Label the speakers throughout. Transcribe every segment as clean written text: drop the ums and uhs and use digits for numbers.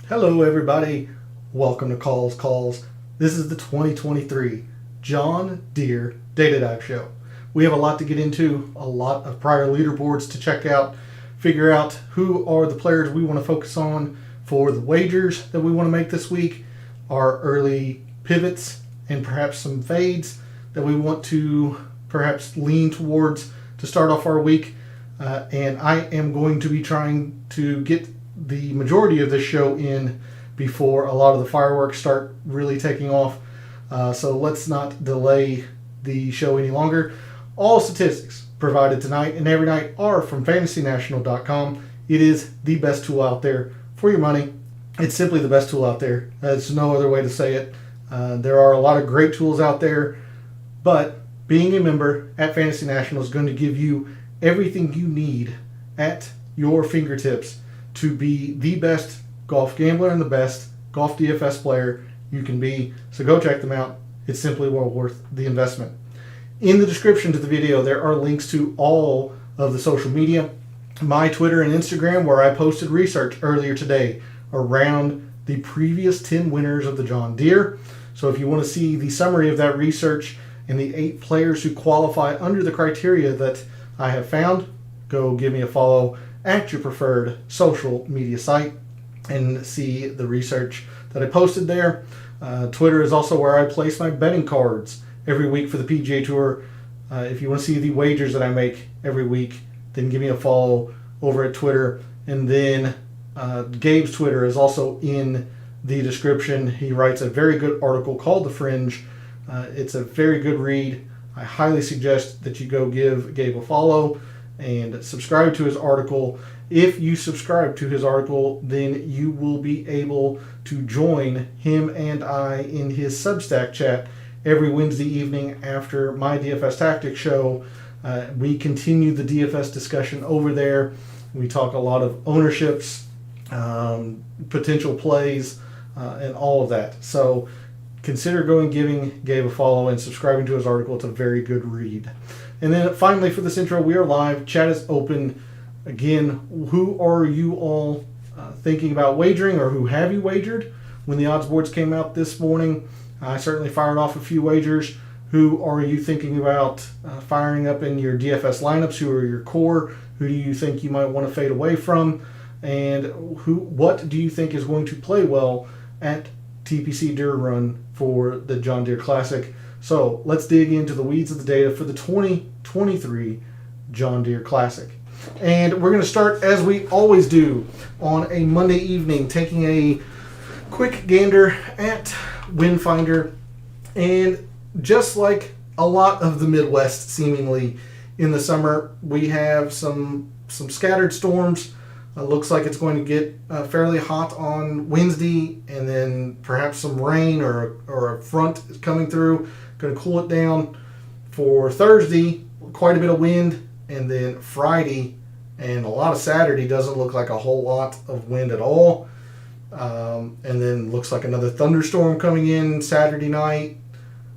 Speaker 1: Hello everybody, welcome to Calls. This is the 2023 John Deere Data Dive Show. We have a lot to get into, a lot of prior leaderboards to check out, figure out who are the players we want to focus on for the wagers that we want to make this week, our early pivots, and perhaps some fades that we want to perhaps lean towards to start off our week. And I am going to be trying to get the majority of this show in before a lot of the fireworks start really taking off. So let's not delay the show any longer. All statistics provided tonight and every night are from fantasynational.com. It is the best tool out there for your money. It's simply the best tool out there. There's no other way to say it. There are a lot of great tools out there, but being a member at Fantasy National is going to give you everything you need at your fingertips to be the best golf gambler and the best golf DFS player you can be. So go check them out. It's simply well worth the investment. In the description to the video, there are links to all of the social media, my Twitter and Instagram, where I posted research earlier today around the previous 10 winners of the John Deere. So if you want to see the summary of that research and the 8 players who qualify under the criteria that I have found, go give me a follow at your preferred social media site and see the research that I posted there. Twitter is also where I place my betting cards every week for the PGA Tour. If you want to see the wagers that I make every week, then give me a follow over at Twitter. And then Gabe's Twitter is also in the description. He writes a very good article called The Fringe. It's a very good read. I highly suggest that you go give Gabe a follow and subscribe to his article. If you subscribe to his article, then you will be able to join him and I in his Substack chat every Wednesday evening after my DFS Tactics show. We continue the DFS discussion over there. We talk a lot of ownerships, potential plays, and all of that. So consider giving Gabe a follow and subscribing to his article. It's a very good read. And then finally, for this intro, we are live. Chat is open. Again, who are you all thinking about wagering, or who have you wagered when the odds boards came out this morning? I certainly fired off a few wagers. Who are you thinking about firing up in your DFS lineups? Who are your core? Who do you think you might want to fade away from? And what do you think is going to play well at TPC Deere Run for the John Deere Classic? So let's dig into the weeds of the data for the 2023 John Deere Classic. And we're going to start, as we always do, on a Monday evening, taking a quick gander at Windfinder. And just like a lot of the Midwest, seemingly, in the summer, we have some scattered storms. Looks like it's going to get fairly hot on Wednesday, and then perhaps some rain or a front is coming through. Going to cool it down for Thursday, quite a bit of wind, and then Friday and a lot of Saturday doesn't look like a whole lot of wind at all. And then looks like another thunderstorm coming in Saturday night.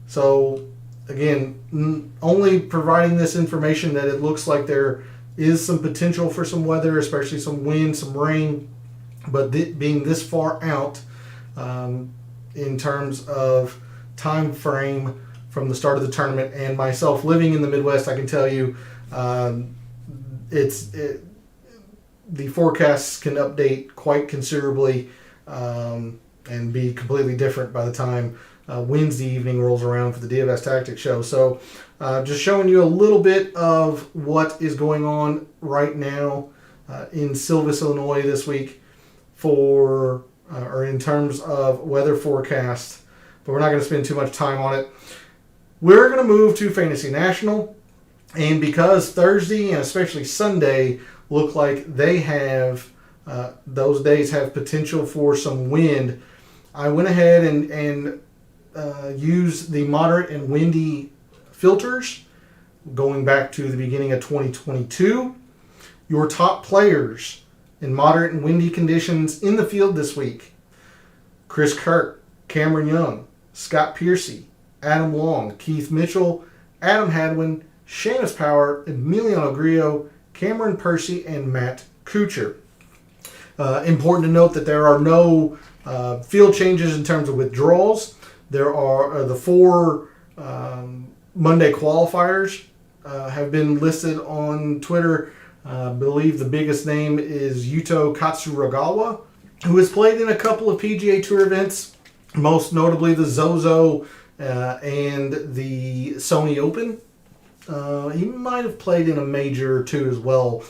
Speaker 1: So again, only providing this information that it looks like there is some potential for some weather, especially some wind, some rain, but being this far out in terms of time frame from the start of the tournament, and myself living in the Midwest, I can tell you the forecasts can update quite considerably and be completely different by the time Wednesday evening rolls around for the DFS Tactics show. So just showing you a little bit of what is going on right now in Silvis, Illinois this week or in terms of weather forecast, but we're not going to spend too much time on it. We're going to move to Fantasy National, and because Thursday and especially Sunday look like they have, those days have potential for some wind, I went ahead and used the moderate and windy filters going back to the beginning of 2022. Your top players in moderate and windy conditions in the field this week: Chris Kirk, Cameron Young, Scott Piercy, Adam Long, Keith Mitchell, Adam Hadwin, Seamus Power, Emiliano Grillo, Cameron Percy, and Matt Kuchar. Important to note that there are no field changes in terms of withdrawals. There are the four Monday qualifiers have been listed on Twitter. I believe the biggest name is Yuto Katsuragawa, who has played in a couple of PGA Tour events, most notably the Zozo and the Sony Open. He might have played in a major too as well.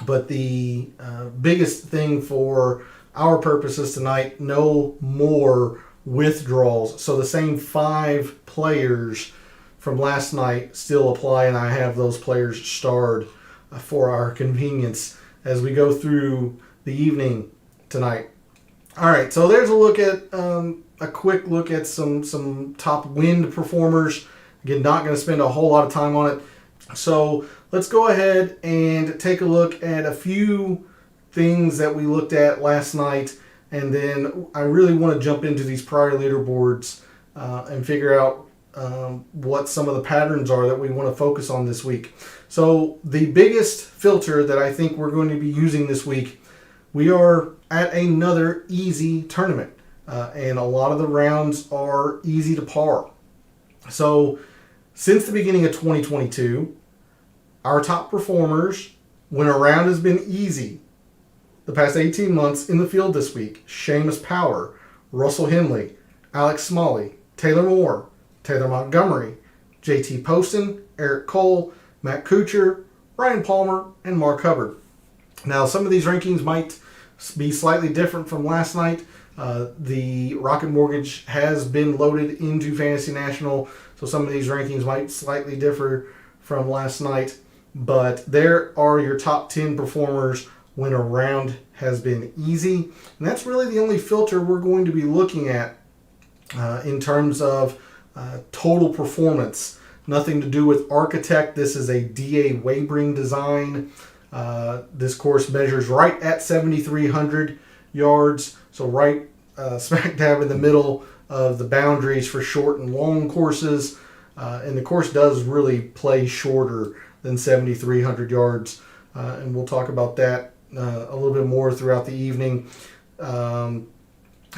Speaker 1: But the biggest thing for our purposes tonight, no more withdrawals. So the same 5 players from last night still apply, and I have those players starred for our convenience as we go through the evening tonight. All right, so there's a look at a quick look at some top wind performers. Again, not going to spend a whole lot of time on it. So let's go ahead and take a look at a few things that we looked at last night, and then I really want to jump into these prior leaderboards and figure out what some of the patterns are that we want to focus on this week. So the biggest filter that I think we're going to be using this week, we are at another easy tournament, and a lot of the rounds are easy to par. So since the beginning of 2022, our top performers, when a round has been easy, the past 18 months in the field this week: Seamus Power, Russell Henley, Alex Smalley, Taylor Moore, Taylor Montgomery, JT Poston, Eric Cole, Matt Kuchar, Ryan Palmer, and Mark Hubbard. Now, some of these rankings might be slightly different from last night. The Rocket Mortgage has been loaded into Fantasy National, so some of these rankings might slightly differ from last night. But there are your top 10 performers when a round has been easy. And that's really the only filter we're going to be looking at in terms of total performance. Nothing to do with Architect. This is a D.A. Webring design. This course measures right at 7,300 yards, so right smack dab in the middle of the boundaries for short and long courses. And the course does really play shorter than 7,300 yards. And we'll talk about that a little bit more throughout the evening. And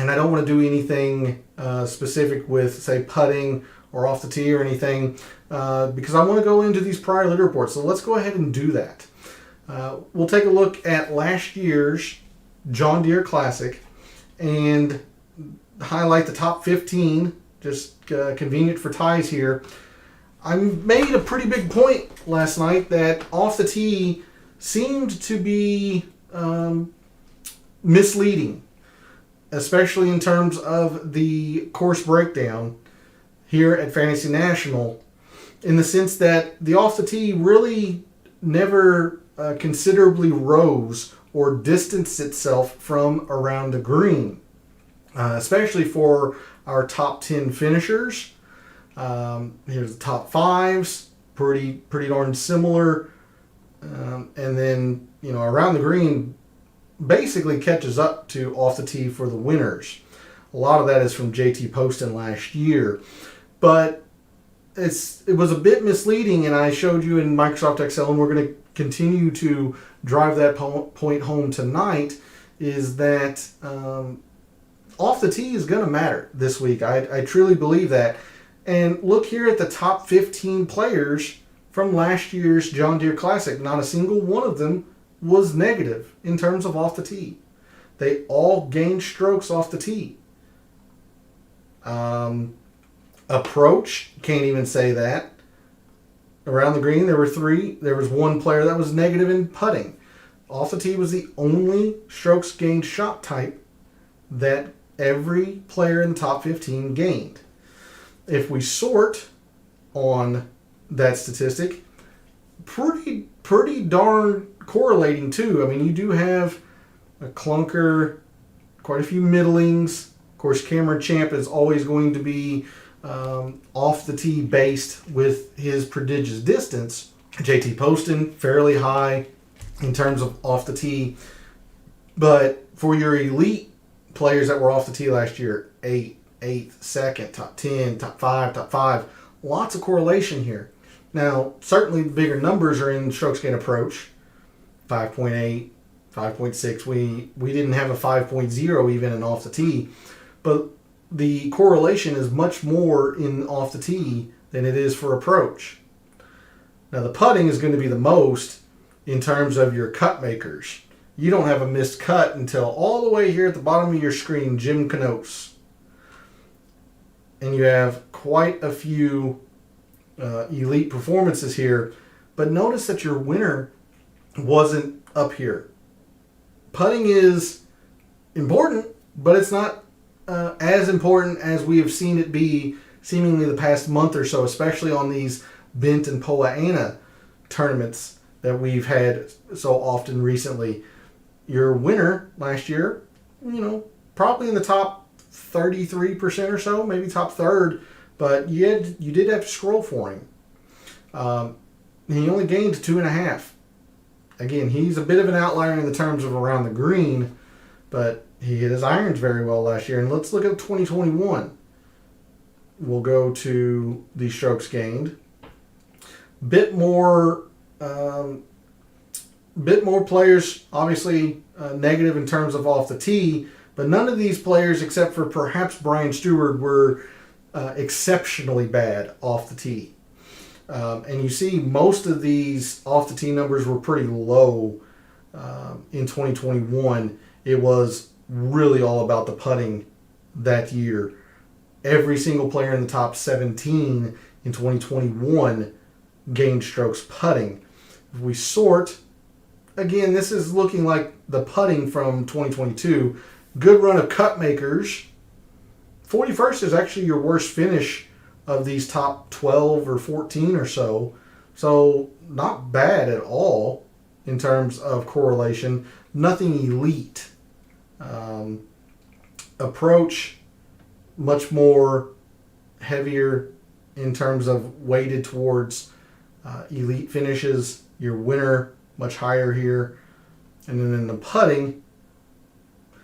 Speaker 1: I don't want to do anything specific with, say, putting or off the tee or anything, because I want to go into these prior leaderboards. So let's go ahead and do that. We'll take a look at last year's John Deere Classic and highlight the top 15, just convenient for ties here. I made a pretty big point last night that off the tee seemed to be misleading, especially in terms of the course breakdown here at Fantasy National, in the sense that the off the tee really never considerably rose or distanced itself from around the green, especially for our top 10 finishers. Here's the top 5s, pretty darn similar. And then, around the green basically catches up to off the tee for the winners. A lot of that is from JT Poston last year. But it was a bit misleading, and I showed you in Microsoft Excel, and we're going to continue to drive that point home tonight, is that off the tee is going to matter this week. I truly believe that. And look here at the top 15 players from last year's John Deere Classic. Not a single one of them was negative in terms of off the tee. They all gained strokes off the tee. Approach, can't even say that. Around the green, there were 3. There was 1 player that was negative in putting. Off the tee was the only strokes gained shot type that every player in the top 15 gained. If we sort on that statistic, pretty darn correlating too. I mean, you do have a clunker, quite a few middlings. Of course, Cameron Champ is always going to be off the tee based with his prodigious distance. JT Poston, fairly high in terms of off the tee. But for your elite players that were off the tee last year, 8th, 2nd, top 10, top 5, lots of correlation here. Now, certainly the bigger numbers are in strokes gained approach, 5.8, 5.6. We didn't have a 5.0 even in off the tee, but the correlation is much more in off the tee than it is for approach. Now the putting is going to be the most in terms of your cut makers. You don't have a missed cut until all the way here at the bottom of your screen, Jim Canoes. And you have quite a few elite performances here, but notice that your winner wasn't up here. Putting is important, but it's not as important as we have seen it be seemingly the past month or so, especially on these Bent and Poa annua tournaments that we've had so often recently. Your winner last year, probably in the top 33% or so, maybe top third, but you did have to scroll for him. He only gained 2.5. Again, he's a bit of an outlier in the terms of around the green, but he hit his irons very well last year. And let's look at 2021. We'll go to the strokes gained. Bit more players, obviously negative in terms of off the tee, but none of these players, except for perhaps Brian Stewart, were exceptionally bad off the tee. And you see most of these off the tee numbers were pretty low in 2021. It was really all about the putting that year. Every single player in the top 17 in 2021 gained strokes putting. If we sort, again, this is looking like the putting from 2022. Good run of cut makers. 41st is actually your worst finish of these top 12 or 14 or so. So not bad at all in terms of correlation. Nothing elite. Approach, much more heavier in terms of weighted towards elite finishes. Your winner, much higher here. And then in the putting,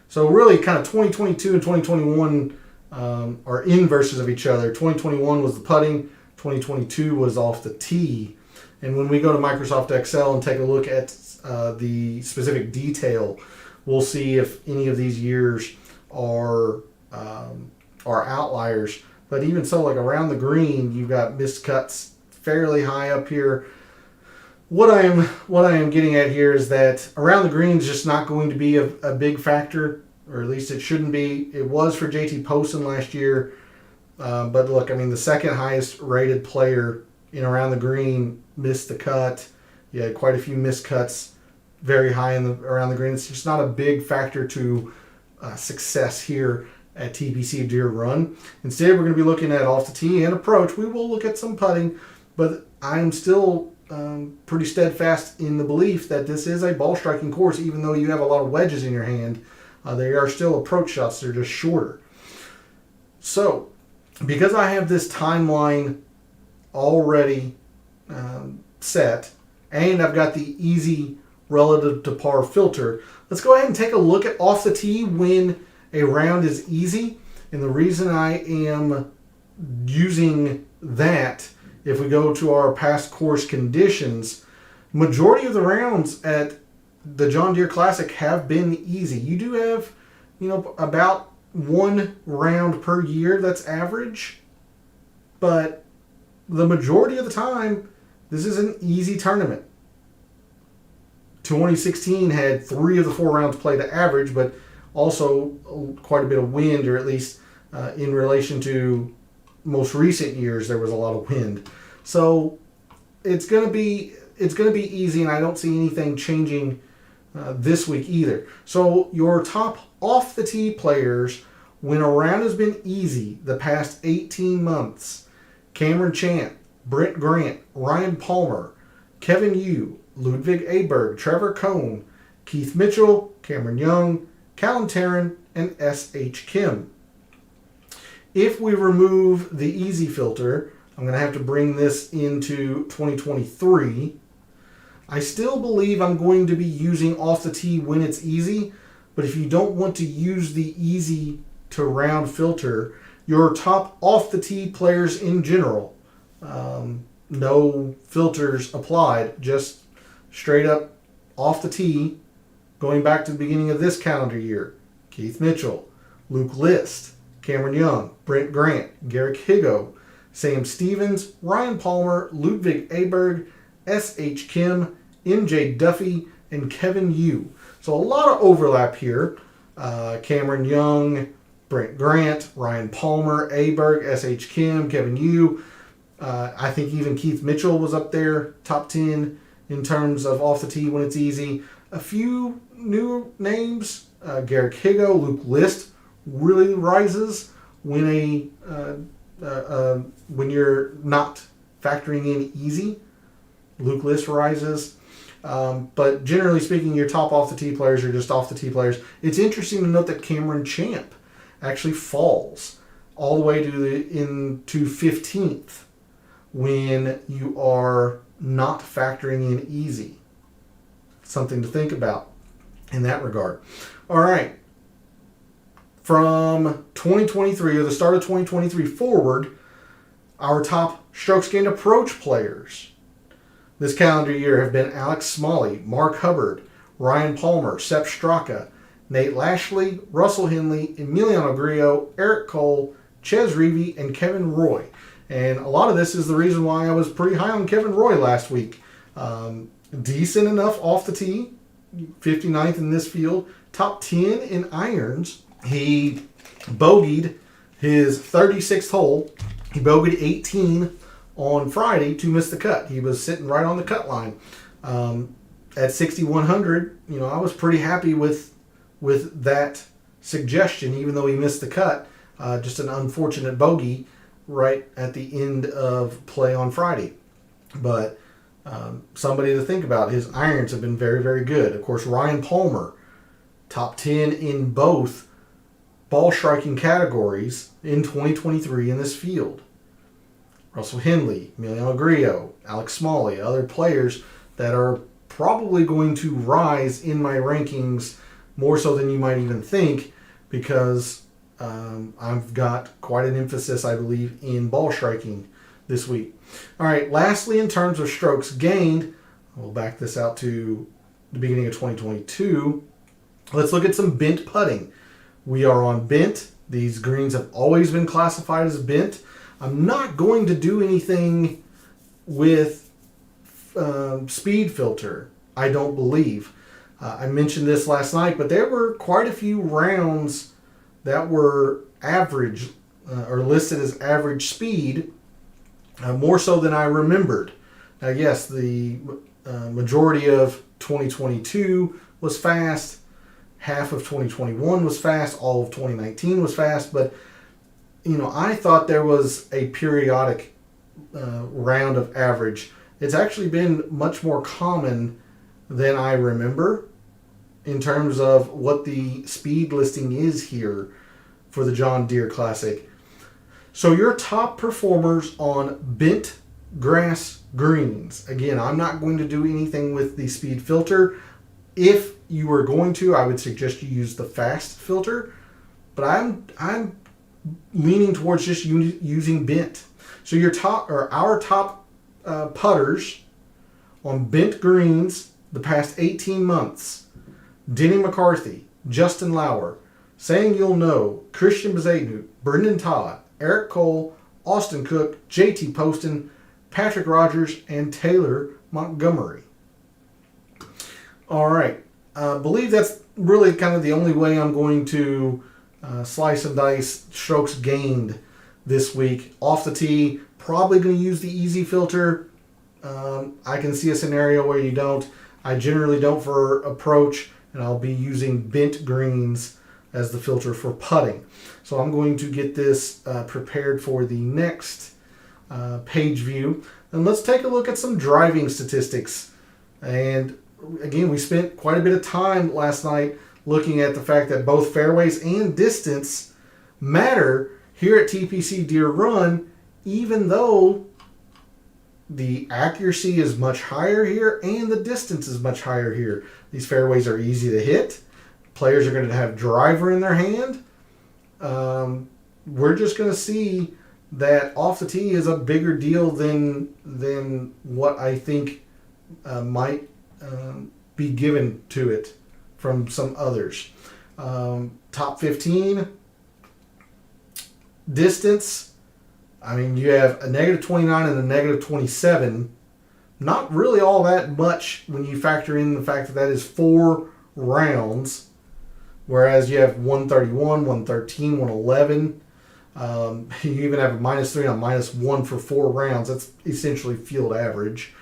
Speaker 1: so really kind of 2022 and 2021 are inverses of each other. 2021 was the putting, 2022 was off the tee. And when we go to Microsoft Excel and take a look at the specific detail, we'll see if any of these years are outliers. But even so, like around the green, you've got missed cuts fairly high up here. What I am getting at here is that around the green is just not going to be a big factor, or at least it shouldn't be. It was for JT Poston last year, but look, I mean, the second highest rated player in around the green missed the cut. You had quite a few missed cuts, very high around the green. It's just not a big factor to success here at TPC Deere Run. Instead, we're going to be looking at off the tee and approach. We will look at some putting, but I'm still pretty steadfast in the belief that this is a ball striking course, even though you have a lot of wedges in your hand. They are still approach shots. They're just shorter. So, because I have this timeline already set, and I've got the easy relative to par filter, let's go ahead and take a look at off the tee when a round is easy. And the reason I am using that, if we go to our past course conditions, majority of the rounds at the John Deere Classic have been easy. You do have, about one round per year that's average, but the majority of the time, this is an easy tournament. 2016 had 3 of the 4 rounds played at average, but also quite a bit of wind, or at least in relation to most recent years, there was a lot of wind. So it's going to be easy, and I don't see anything changing this week either. So your top off the tee players, when a round has been easy the past 18 months: Cameron Champ, Brent Grant, Ryan Palmer, Kevin Yu, Ludwig Aberg, Trevor Cohn, Keith Mitchell, Cameron Young, Callum Tarrant, and S.H. Kim. If we remove the easy filter, I'm going to have to bring this into 2023. I still believe I'm going to be using off the tee when it's easy, but if you don't want to use the easy to round filter, your top off the tee players in general, no filters applied, just straight up off the tee, Going back to the beginning of this calendar year, Keith Mitchell, Luke List, Cameron Young, Brent Grant, Garrick Higo, Sam Stevens, Ryan Palmer, Ludwig Aberg, S.H. Kim, M.J. Duffy, and Kevin Yu. So a lot of overlap here. Cameron Young, Brent Grant, Ryan Palmer, Aberg, S.H. Kim, Kevin Yu. I think even Keith Mitchell was up there, top 10 in terms of off the tee when it's easy. A few new names, Garrick Higo, Luke List really rises when when you're not factoring in easy. Luke List rises. But generally speaking, your top off the tee players are just off the tee players. It's interesting to note that Cameron Champ actually falls all the way into 15th when you are not factoring in easy. Something to think about in that regard. All right. From 2023, or the start of 2023 forward, our top strokes gained approach players this calendar year have been Alex Smalley, Mark Hubbard, Ryan Palmer, Sepp Straka, Nate Lashley, Russell Henley, Emiliano Grillo, Eric Cole, Ches Reavie, and Kevin Roy. And a lot of this is the reason why I was pretty high on Kevin Roy last week. Decent enough off the tee, 59th in this field, top 10 in irons. He bogeyed his 36th hole. He bogeyed 18 on Friday to miss the cut. He was sitting right on the cut line. At 6,100, I was pretty happy with that suggestion, even though he missed the cut. Just an unfortunate bogey right at the end of play on Friday. But somebody to think about. His irons have been very, very good. Of course, Ryan Palmer, top 10 in both ball striking categories in 2023 in this field. Russell Henley, Emiliano Grillo, Alex Smalley, other players that are probably going to rise in my rankings more so than you might even think, because I've got quite an emphasis, I believe, in ball striking this week. All right, lastly, in terms of strokes gained, we'll back this out to the beginning of 2022. Let's look at some bent putting. We are on bent. These greens have always been classified as bent. I'm not going to do anything with speed filter, I don't believe. I mentioned this last night, but there were quite a few rounds that were average or listed as average speed, more so than I remembered. Now, yes, the majority of 2022 was fast. Half of 2021 was fast. All of 2019 was fast. But, I thought there was a periodic round of average. It's actually been much more common than I remember in terms of what the speed listing is here for the John Deere Classic. So your top performers on bent grass greens. Again, I'm not going to do anything with the speed filter. If you were going to, I would suggest you use the fast filter, but I'm leaning towards just using bent. So our top putters on bent greens the past 18 months: Denny McCarthy, Justin Lauer, Saying You'll Know, Christian Bezaydnout, Brendan Todd, Eric Cole, Austin Cook, JT Poston, Patrick Rogers, and Taylor Montgomery. All right. I believe that's really kind of the only way I'm going to slice and dice strokes gained this week. Off the tee, probably going to use the easy filter. I can see a scenario where you don't. I generally don't for approach, and I'll be using bent greens as the filter for putting. So I'm going to get this prepared for the next page view. And let's take a look at some driving statistics. And again, we spent quite a bit of time last night looking at the fact that both fairways and distance matter here at TPC Deere Run, even though the accuracy is much higher here and the distance is much higher here. These fairways are easy to hit. Players are going to have driver in their hand. We're just going to see that off the tee is a bigger deal than what I think might be given to it from some others. Top 15 distance. I mean, you have a negative 29 and a negative 27. Not really all that much when you factor in the fact that that is 4 rounds. Whereas you have 131, 113, 111. You even have a -3 and a -1 for 4 rounds. That's essentially field average.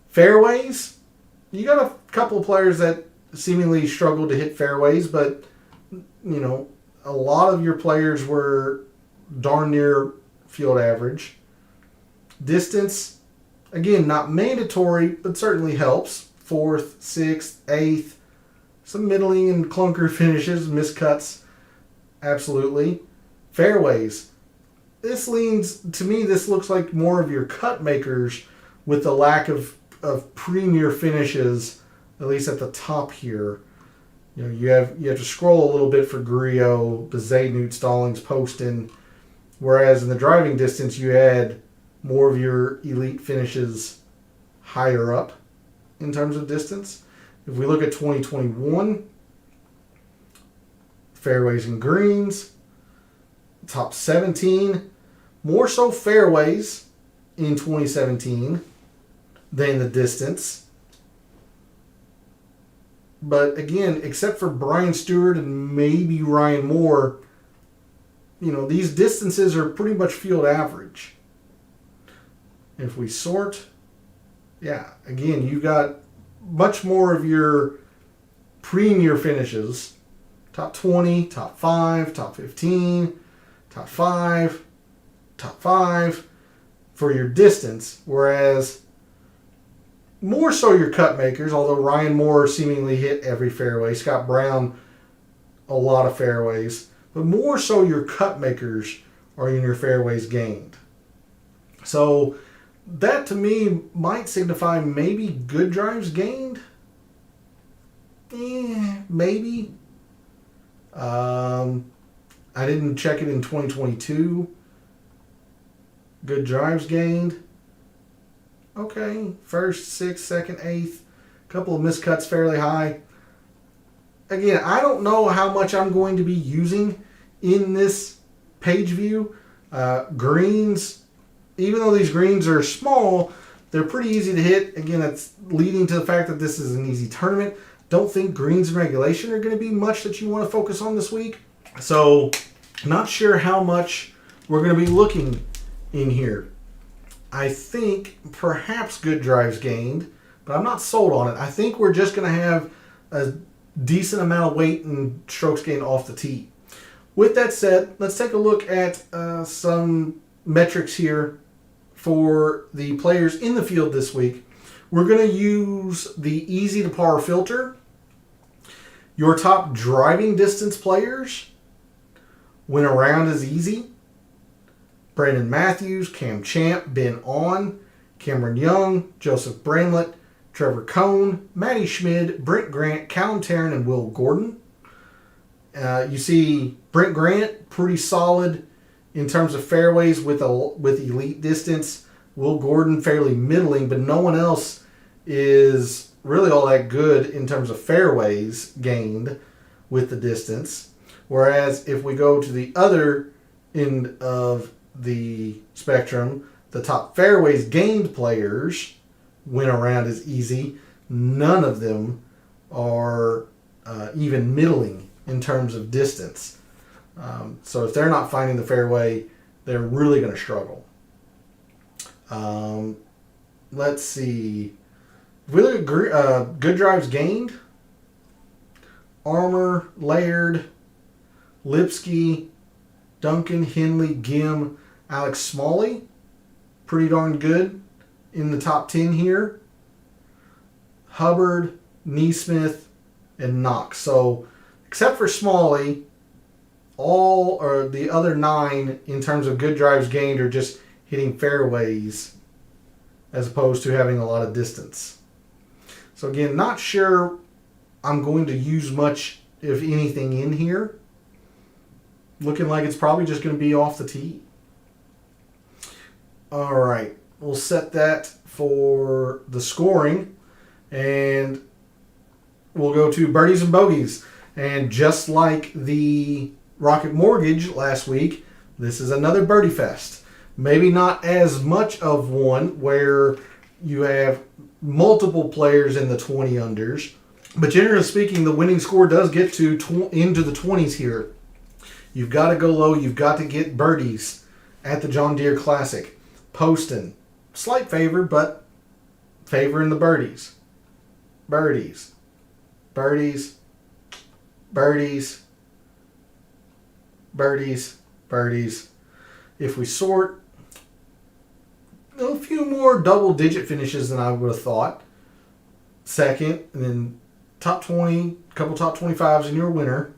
Speaker 1: Fairways, you got a couple of players that seemingly struggled to hit fairways, but a lot of your players were darn near field average. Distance, again, not mandatory, but certainly helps. 4th, 6th, 8th, some middling and clunker finishes, miscuts, absolutely. Fairways, this looks like more of your cut makers with the lack of premier finishes, at least at the top here. You have to scroll a little bit for Grillo, Bazet, Newt, Stallings, Poston, whereas in the driving distance you had more of your elite finishes higher up in terms of distance. If we look at 2021, fairways and greens, top 17, more so fairways in 2017 than the distance. But again, except for Brian Stewart and maybe Ryan Moore, these distances are pretty much field average. If we sort, again, you've got much more of your premier finishes. Top 20, top 5, top 15, top 5, top 5 for your distance. Whereas more so your cut makers, although Ryan Moore seemingly hit every fairway. Scott Brown, a lot of fairways. But more so your cut makers are in your fairways gained. So that to me might signify maybe good drives gained. Maybe. I didn't check it in 2022. Good drives gained. Okay, 1st, 6th, 2nd, 8th. Couple of miscuts fairly high. Again, I don't know how much I'm going to be using in this page view. Greens, even though these greens are small, they're pretty easy to hit. Again, that's leading to the fact that this is an easy tournament. Don't think greens in regulation are going to be much that you want to focus on this week. So, not sure how much we're going to be looking in here. I think perhaps good drives gained, but I'm not sold on it. I think we're just going to have a decent amount of weight and strokes gained off the tee. With that said, let's take a look at some metrics here for the players in the field this week. We're going to use the easy to par filter. Your top driving distance players win a round is easy. Brandon Matthews, Cam Champ, Ben On, Cameron Young, Joseph Bramlett, Trevor Cohn, Matty Schmid, Brent Grant, Callum Tarrant, and Will Gordon. You see Brent Grant, pretty solid in terms of fairways with elite distance. Will Gordon, fairly middling, but no one else is really all that good in terms of fairways gained with the distance. Whereas if we go to the other end of the spectrum, the top fairways gained players win a round is easy. None of them are even middling in terms of distance. So if they're not finding the fairway, they're really going to struggle. Let's see. If we look at good drives gained, Armour, Laird, Lipsky, Duncan, Henley, Gim, Alex Smalley, pretty darn good in the top 10 here. Hubbard, Neesmith, and Knox. So, except for Smalley, all or the other 9 in terms of good drives gained are just hitting fairways as opposed to having a lot of distance. So again, not sure I'm going to use much, if anything, in here. Looking like it's probably just going to be off the tee. All right, we'll set that for the scoring. And we'll go to birdies and bogeys. And just like the Rocket Mortgage last week, this is another birdie fest. Maybe not as much of one where you have multiple players in the 20 unders, but generally speaking, the winning score does get to into the 20s here. You've got to go low. You've got to get birdies at the John Deere Classic. Poston, slight favor, but favor in the birdies. Birdies. Birdies. Birdies. Birdies. Birdies. If we sort, a few more double-digit finishes than I would have thought. Second, and then top 20, a couple top 25s in your winner.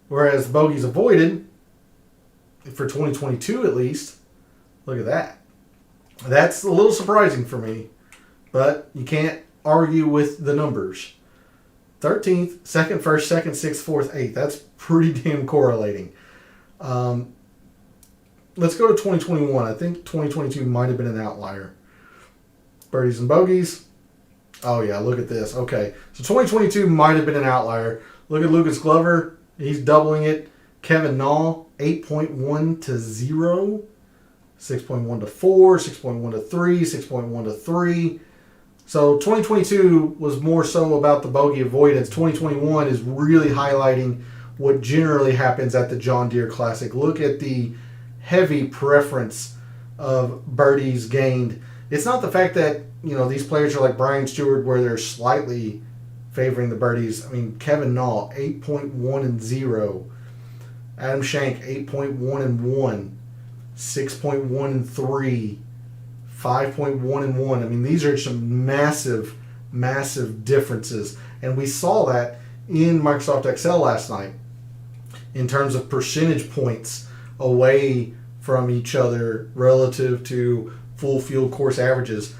Speaker 1: Whereas bogeys avoided, for 2022 at least, look at that. That's a little surprising for me, but you can't argue with the numbers. 13th, second, first, second, sixth, fourth, eighth. That's pretty damn correlating. Let's go to 2021. I think 2022 might have been an outlier. Birdies and bogeys. Oh, yeah, look at this. Okay, so 2022 might have been an outlier. Look at Lucas Glover. He's doubling it. Kevin Na, 8.1 to 0. 6.1 to 4, 6.1 to 3, 6.1 to 3. So 2022 was more so about the bogey avoidance. 2021 is really highlighting what generally happens at the John Deere Classic. Look at the heavy preference of birdies gained. It's not the fact that, these players are like Brian Stewart where they're slightly favoring the birdies. I mean, Kevin Na, 8.1 and 0. Adam Schenk, 8.1 and 1. 6.1 and 3. 5.1 and 1. I mean, these are some massive, massive differences. And we saw that in Microsoft Excel last night in terms of percentage points away from each other relative to full field course averages.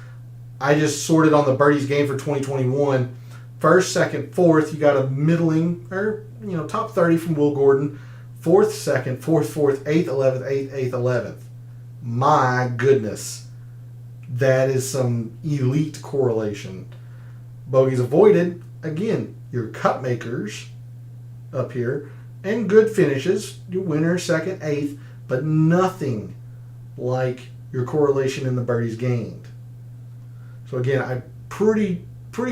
Speaker 1: I just sorted on the birdies game for 2021. First, second, fourth, you got a middling, or, top 30 from Will Gordon. Fourth, second, fourth, 8th, 11th, 8th, 11th. My goodness. That is some elite correlation. Bogeys avoided, again, your cut makers up here, and good finishes, your winner, second, 8th, but nothing like your correlation in the birdies gained. So again, I'm pretty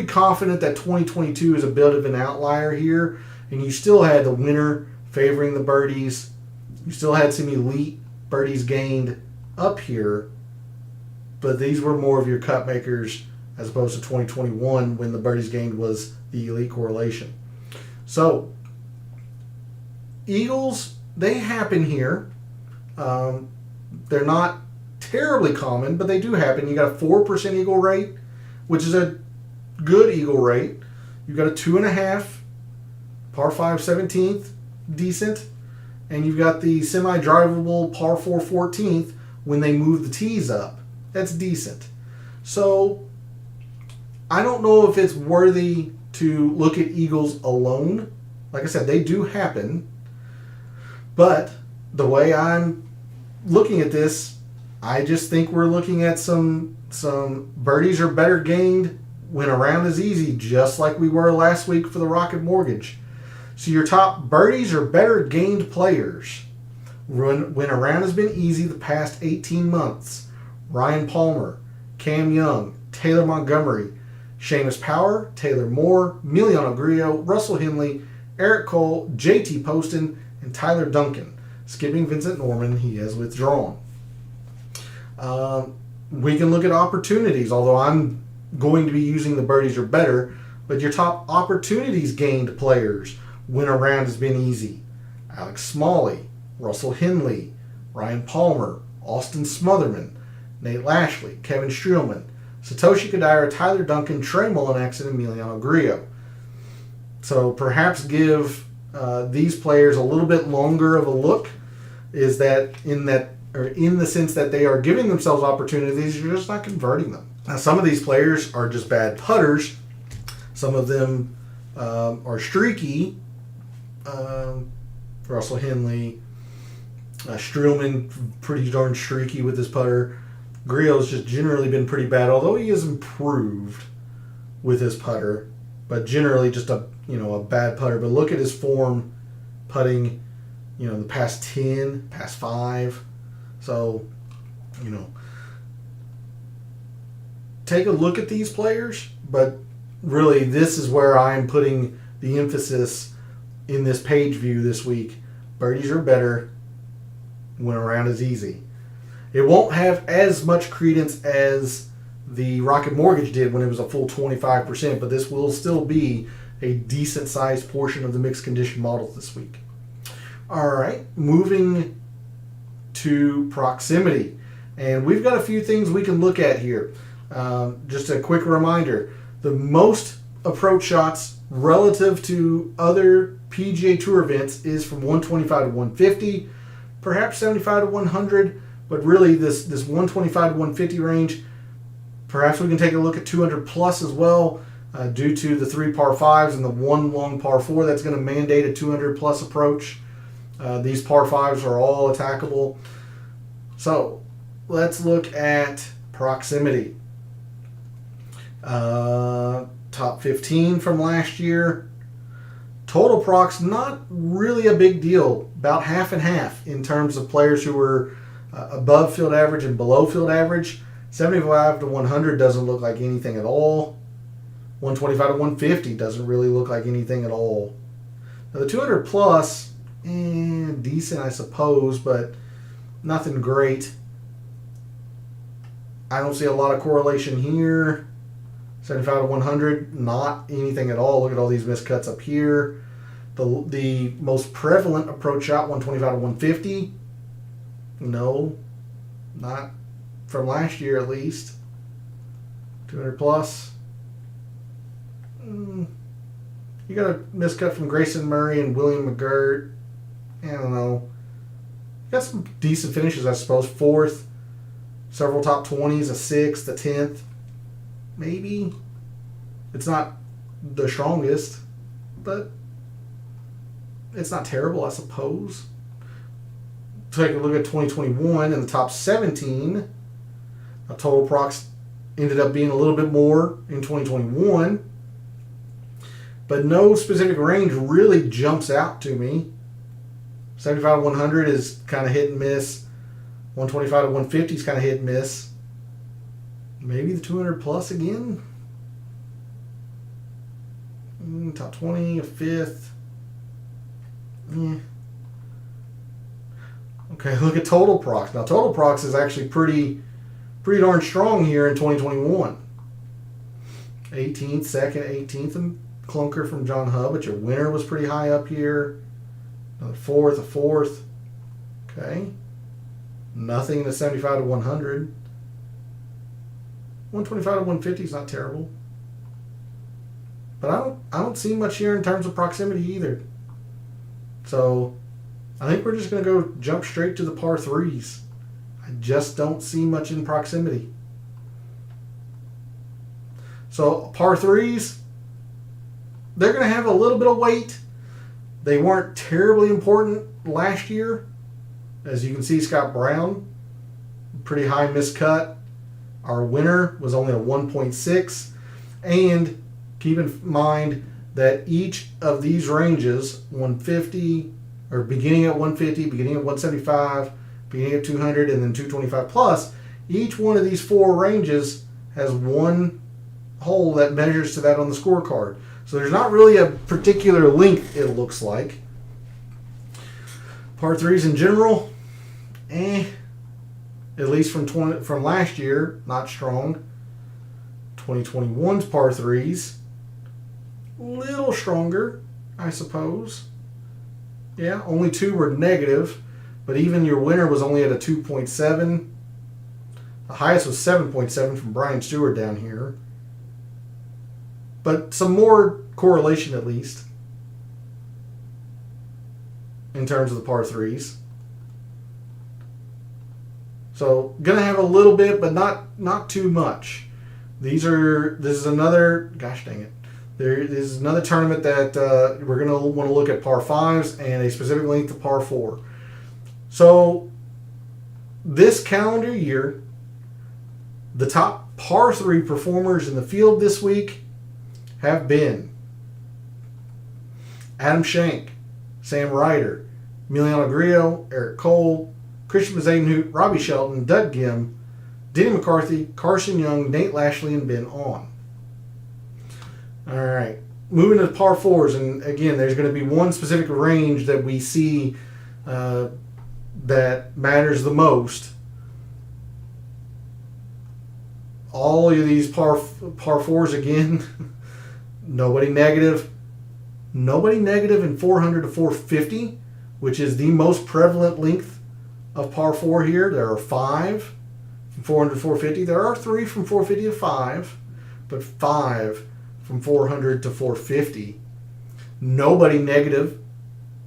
Speaker 1: confident that 2022 is a bit of an outlier here, and you still had the winner favoring the birdies. You still had some elite birdies gained up here, but these were more of your cut makers as opposed to 2021 when the birdies gained was the elite correlation. So, Eagles, they happen here. They're not terribly common, but they do happen. You got a 4% eagle rate, which is a good eagle rate. You've got a 2.5, par 5 17th, decent. And you've got the semi-drivable par 4 14th when they move the tees up. That's decent. So, I don't know if it's worthy to look at eagles alone. Like I said, they do happen. But the way I'm looking at this, I just think we're looking at some birdies are better gained when a round is easy, just like we were last week for the Rocket Mortgage. So your top birdies are better gained players when a round has been easy the past 18 months. Ryan Palmer, Cam Young, Taylor Montgomery, Seamus Power, Taylor Moore, Emiliano Grillo, Russell Henley, Eric Cole, JT Poston, and Tyler Duncan. Skipping Vincent Norman, he has withdrawn. We can look at opportunities, although I'm going to be using the birdies are better, but your top opportunities gained players when a round has been easy. Alex Smalley, Russell Henley, Ryan Palmer, Austin Smotherman, Nate Lashley, Kevin Streelman, Satoshi Kodaira, Tyler Duncan, Trey Mullinax, and Emiliano Grillo. So perhaps give these players a little bit longer of a look. Is that in the sense that they are giving themselves opportunities, you're just not converting them. Now, some of these players are just bad putters. Some of them are streaky. Russell Henley, Streelman, pretty darn streaky with his putter. Grillo's just generally been pretty bad, although he has improved with his putter. but generally just a bad putter. But look at his form putting, the past 10, past 5. So, take a look at these players, but really this is where I'm putting the emphasis in this page view this week. Birdies are better when a round is easy. It won't have as much credence as the Rocket Mortgage did when it was a full 25%, but this will still be a decent sized portion of the mixed condition models this week. All right, moving to proximity. And we've got a few things we can look at here. Just a quick reminder, the most approach shots relative to other PGA Tour events is from 125 to 150, perhaps 75 to 100, but really this 125 to 150 range, perhaps we can take a look at 200 plus as well, due to the 3 par 5s and the 1 long par 4 that's going to mandate a 200 plus approach. These par 5s are all attackable. So let's look at proximity. Top 15 from last year. Total procs, not really a big deal. About half and half in terms of players who were above field average and below field average. 75 to 100 doesn't look like anything at all. 125 to 150 doesn't really look like anything at all. Now the 200 plus, decent I suppose, but nothing great. I don't see a lot of correlation here. 75 to 100, not anything at all. Look at all these missed cuts up here. The most prevalent approach shot, 125 to 150. No, not from last year at least. 200 plus. You got a miscut from Grayson Murray and William McGirt. I don't know. Got some decent finishes, I suppose. 4th, several top 20s, a 6th, a 10th. Maybe. It's not the strongest, but it's not terrible, I suppose. Take a look at 2021 in the top 17. Total procs ended up being a little bit more in 2021, but no specific range really jumps out to me. 75 to 100 is kind of hit and miss. 125 to 150 is kind of hit and miss. Maybe the 200 plus again. Top 20, a 5th. Okay, look at total procs. Now total procs is actually pretty darn strong here in 2021. 18th, 2nd, 18th, and clunker from John Hub, but your winner was pretty high up here. Another 4th, a 4th. Okay. Nothing in the 75 to 100. 125 to 150 is not terrible. But I don't see much here in terms of proximity either. So I think we're just going to go jump straight to the par 3s. I just don't see much in proximity. So par 3s, they're going to have a little bit of weight. They weren't terribly important last year. As you can see, Scott Brown, pretty high miscut. Our winner was only a 1.6. And keep in mind that each of these ranges, 150, or beginning at 150, beginning at 175, beginning at 200, and then 225 plus, each one of these 4 ranges has one hole that measures to that on the scorecard. So there's not really a particular length, it looks like. Par 3s in general, at least from last year, not strong. 2021's par 3s, little stronger, I suppose. Yeah, only 2 were negative, but even your winner was only at a 2.7. The highest was 7.7 from Brian Stewart down here. But some more correlation at least in terms of the par 3s. So gonna have a little bit, but not too much. This is another, gosh dang it. This is another tournament that we're going to want to look at par 5s and a specific length of par 4. So this calendar year, the top par 3 performers in the field this week have been Adam Shank, Sam Ryder, Emiliano Grillo, Eric Cole, Christian Mazadenhout, Robbie Shelton, Doug Gim, Denny McCarthy, Carson Young, Nate Lashley, and Ben On. All right. Moving to par fours, and again, there's going to be one specific range that we see that matters the most. All of these par fours again, nobody negative in 400 to 450, which is the most prevalent length of par four here. There are 5 from 400 to 450. There are 3 from 450 to 5, but 5 from 400 to 450. Nobody negative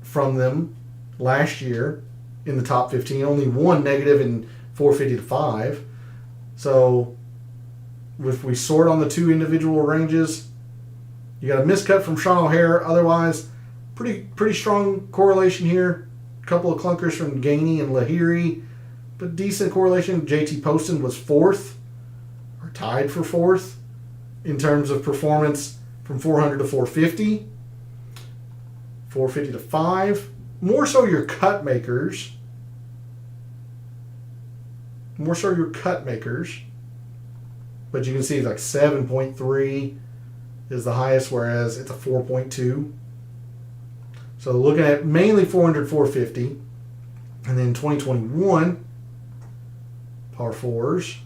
Speaker 1: from them last year in the top 15. Only one negative in 450 to 5. So if we sort on the 2 individual ranges, you got a miscut from Sean O'Hare. Otherwise, pretty strong correlation here. A couple of clunkers from Gainey and Lahiri, but decent correlation. JT Poston was 4th, or tied for 4th, in terms of performance from 400 to 450. 450 to 5. More so your cut makers. But you can see like 7.3 is the highest, whereas it's a 4.2. So looking at mainly 400, 450. And then 2021, par fours.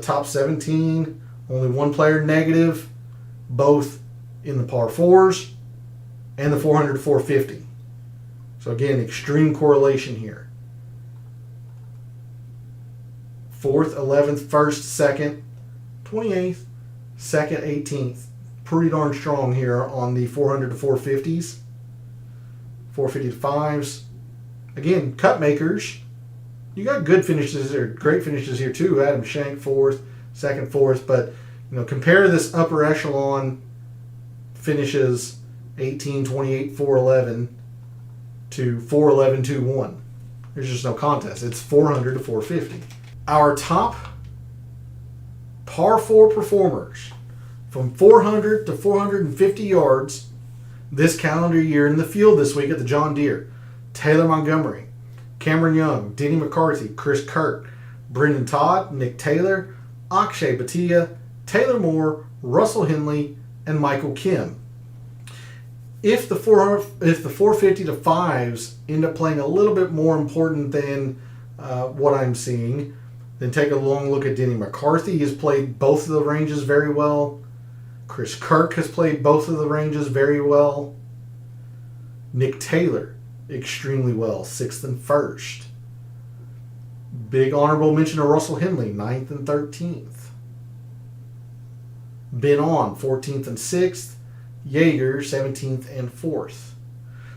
Speaker 1: Top 17, only one player negative, both in the par fours and the 400 to 450. So again, extreme correlation here. 4th, 11th, 1st, 2nd, 28th, 2nd, 18th. Pretty darn strong here on the 400 to 450s. 450 to 5s. Again, cut makers. You got good finishes or great finishes here too. Adam Shank 4th, 2nd, 4th. But compare this upper echelon finishes 18, 28, 411 to 411, 2-1. There's just no contest. It's 400 to 450. Our top par 4 performers from 400 to 450 yards this calendar year in the field this week at the John Deere: Taylor Montgomery, Cameron Young, Denny McCarthy, Chris Kirk, Brendan Todd, Nick Taylor, Akshay Bhatia, Taylor Moore, Russell Henley, and Michael Kim. If the 450 to 5s end up playing a little bit more important than what I'm seeing, then take a long look at Denny McCarthy. He's played both of the ranges very well. Chris Kirk has played both of the ranges very well. Nick Taylor, extremely well, 6th and 1st. Big honorable mention to Russell Henley, 9th and 13th. Ben On, 14th and 6th. Yeager, 17th and 4th.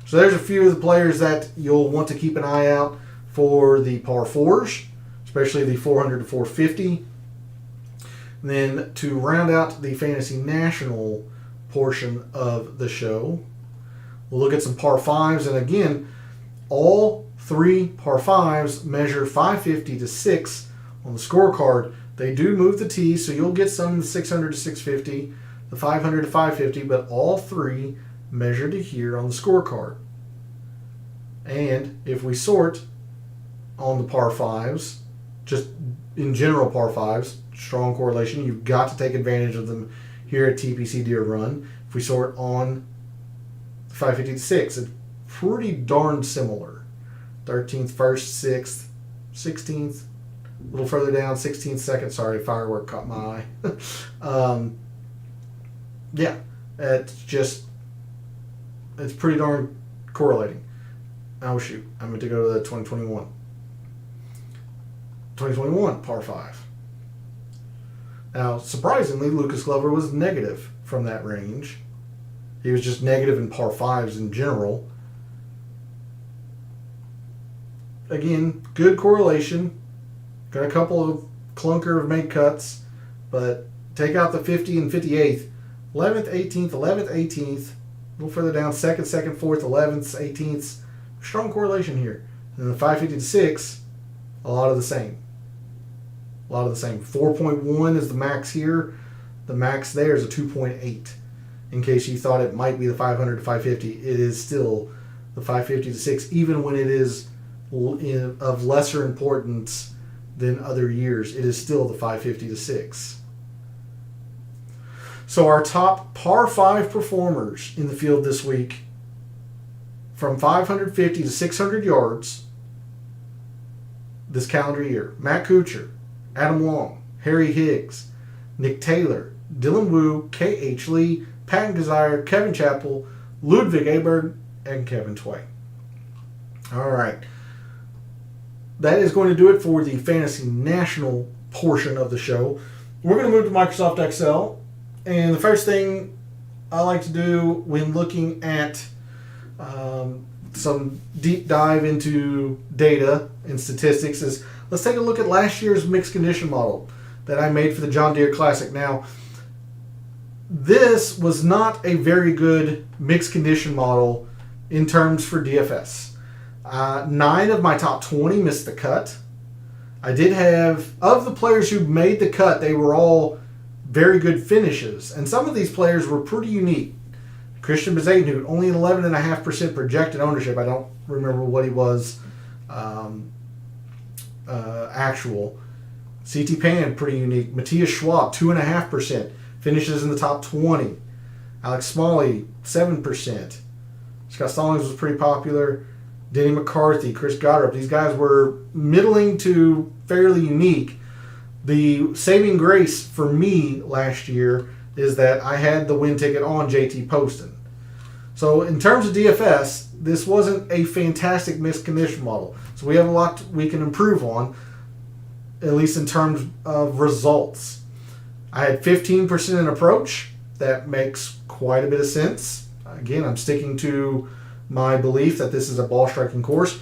Speaker 1: So there's a few of the players that you'll want to keep an eye out for the par 4s, especially the 400 to 450. And then to round out the Fantasy National portion of the show, we'll look at some par 5s. And again, all 3 par 5s measure 550 to 6 on the scorecard. They do move the tee, so you'll get some 600 to 650, the 500 to 550, but all 3 measure to here on the scorecard. And if we sort on the par 5s, just in general par 5s, strong correlation, you've got to take advantage of them here at TPC Deere Run. If we sort on 550 to 6, it's pretty darn similar. 13th, 1st, 6th, 16th, a little further down, 16th, 2nd. Sorry, firework caught my eye. Yeah, it's pretty darn correlating. Oh, shoot. I'm going to go to the 2021. 2021, par 5. Now, surprisingly, Lucas Glover was negative from that range. He was just negative in par 5s in general. Again, good correlation. Got a couple of clunker of make cuts, but take out the 50 and 58th. 11th, 18th, 11th, 18th. A little further down, 2nd, 2nd, 4th, 11th, 18th. Strong correlation here. And the 550 to 6, a lot of the same. 4.1 is the max here. The max there is a 2.8. in case you thought it might be the 500 to 550. It is still the 550 to 6, even when it is of lesser importance than other years. It is still the 550 to 6. So our top par 5 performers in the field this week, from 550 to 600 yards this calendar year: Matt Kuchar, Adam Long, Harry Higgs, Nick Taylor, Dylan Wu, K.H. Lee, Patton Kizzire, Kevin Chappell, Ludwig Aberg, and Kevin Tway. All right. That is going to do it for the Fantasy National portion of the show. We're going to move to Microsoft Excel. And the first thing I like to do when looking at some deep dive into data and statistics is let's take a look at last year's mixed condition model that I made for the John Deere Classic. Now, this was not a very good mixed condition model in terms for DFS. 9 of my top 20 missed the cut. I did have, of the players who made the cut, they were all very good finishes. And some of these players were pretty unique. Christian Bezaden, only 11.5% projected ownership. I don't remember what he was actual. CT Pan, pretty unique. Matthias Schwab, 2.5%. Finishes in the top 20. Alex Smalley, 7%. Scott Stallings was pretty popular. Denny McCarthy, Chris Goddard. These guys were middling to fairly unique. The saving grace for me last year is that I had the win ticket on JT Poston. So in terms of DFS, this wasn't a fantastic mixed condition model. So we have a lot we can improve on, at least in terms of results. I had 15% in approach. That makes quite a bit of sense. Again, I'm sticking to my belief that this is a ball striking course.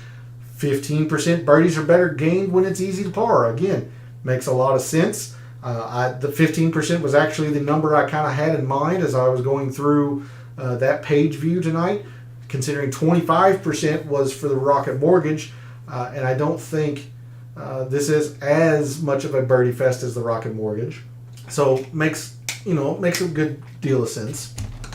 Speaker 1: 15% birdies are better gained when it's easy to par. Again, makes a lot of sense. The 15% was actually the number I kind of had in mind as I was going through that page view tonight, considering 25% was for the Rocket Mortgage, and I don't think this is as much of a birdie fest as the Rocket Mortgage. So makes a good deal of sense.